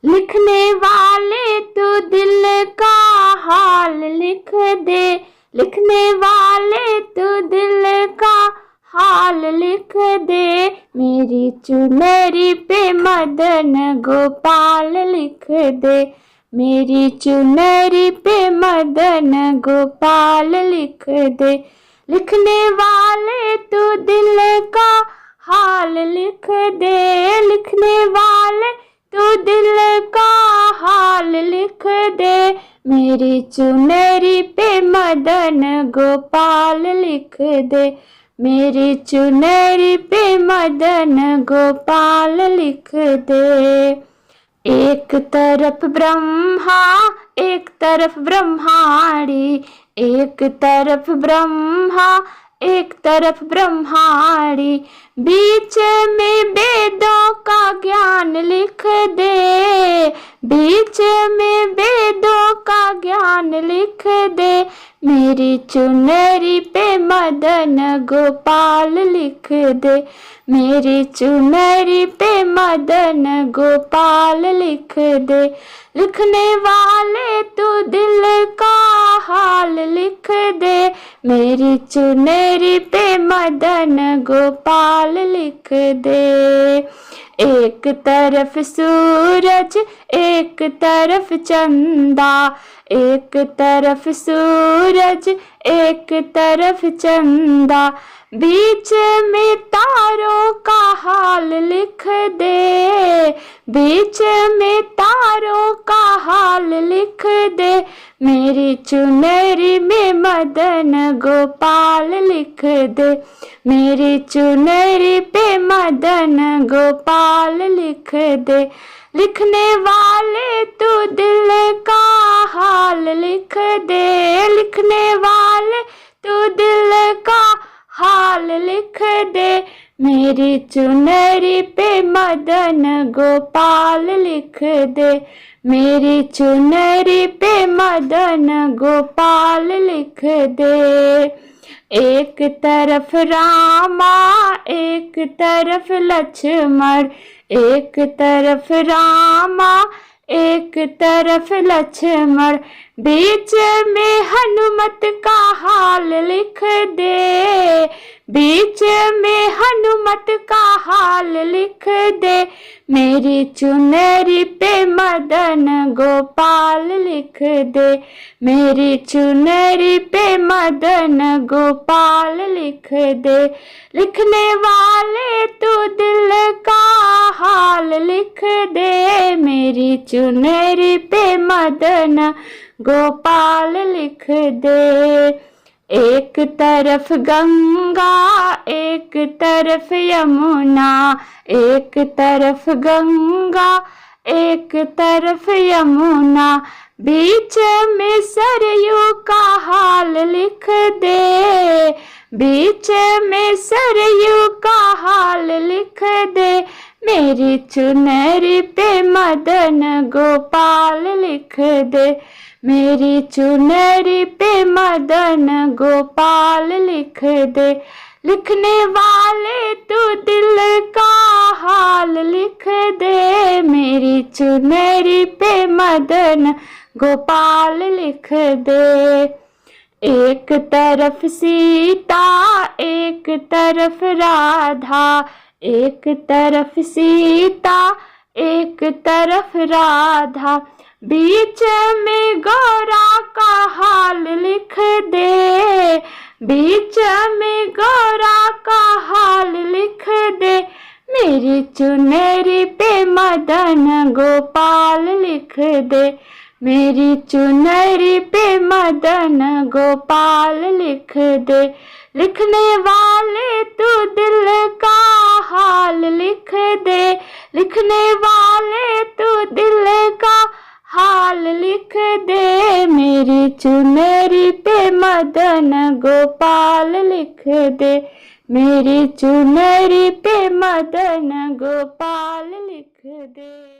लिखने वाले तू दिल का हाल लिख दे, लिखने वाले तू दिल का हाल लिख दे, मेरी चुनरी पे मदन गोपाल लिख दे, मेरी चुनरी पे मदन गोपाल लिख दे, लिखने वाले तू दिल का हाल लिख दे, लिखने वाले तू दिल का हाल लिख दे, मेरी चुनरी पे मदन गोपाल लिख दे, मेरी चुनरी पे मदन गोपाल लिख दे। एक तरफ ब्रह्मा एक तरफ ब्रह्माणी, एक तरफ ब्रह्मा एक तरफ ब्रह्माणी, बीच में वेदों का ज्ञान लिख दे, बीच में वेदों का ज्ञान लिख दे, मेरी चुनरी पे मदन गोपाल लिख दे, मेरी चुनरी पे मदन गोपाल लिख दे, लिखने वाले तू दिल का हाल लिख दे, मेरी चुनरी पे मदन गोपाल लिख दे। एक तरफ सूरज एक तरफ चंदा, एक तरफ सूरज एक तरफ चंदा, बीच में तारों का हाल लिख दे, बीच में तारों का हाल लिख दे, मेरी चुनरी में मदन गोपाल लिख दे, मेरी चुनरी पे मदन गोपाल लिख दे, लिखने वाले तू दिल का हाल लिख दे, लिखने वाले तू दिल का हाल लिख दे, मेरी चुनरी पे मदन गोपाल लिख दे, मेरी चुनरी पे मदन गोपाल लिख दे। एक तरफ रामा एक तरफ लक्ष्मण, एक तरफ रामा एक तरफ लक्ष्मण, बीच में हनुमत का हाल लिख दे, बीच में हनुमत का हाल लिख दे, मेरी चुनरी पे मदन गोपाल लिख दे, मेरी चुनरी पे मदन गोपाल लिख दे, लिखने वाले तू दिल का हाल लिख दे, मेरी चुनरी पे मदन गोपाल लिख दे। एक तरफ गंगा एक तरफ यमुना, एक तरफ गंगा एक तरफ यमुना, बीच में सरयू का हाल लिख दे, बीच में सरयू का हाल लिख दे, मेरी चुनरी पे मदन गोपाल लिख दे, मेरी चुनरी पे मदन गोपाल लिख दे, लिखने वाले तू दिल का हाल लिख दे, मेरी चुनरी पे मदन गोपाल लिख दे। एक तरफ सीता एक तरफ राधा, एक तरफ सीता एक तरफ राधा, बीच में गौरा का हाल लिख दे, बीच में गौरा का हाल लिख दे, मेरी चुनरी पे मदन गोपाल लिख दे, मेरी चुनरी पे मदन गोपाल लिख दे, लिखने वाले तू दिल का हाल लिख दे, लिखने वाले तू दिल का हाल लिख दे, मेरी चुनरी पे मदन गोपाल लिख दे, मेरी चुनरी पे मदन गोपाल लिख दे।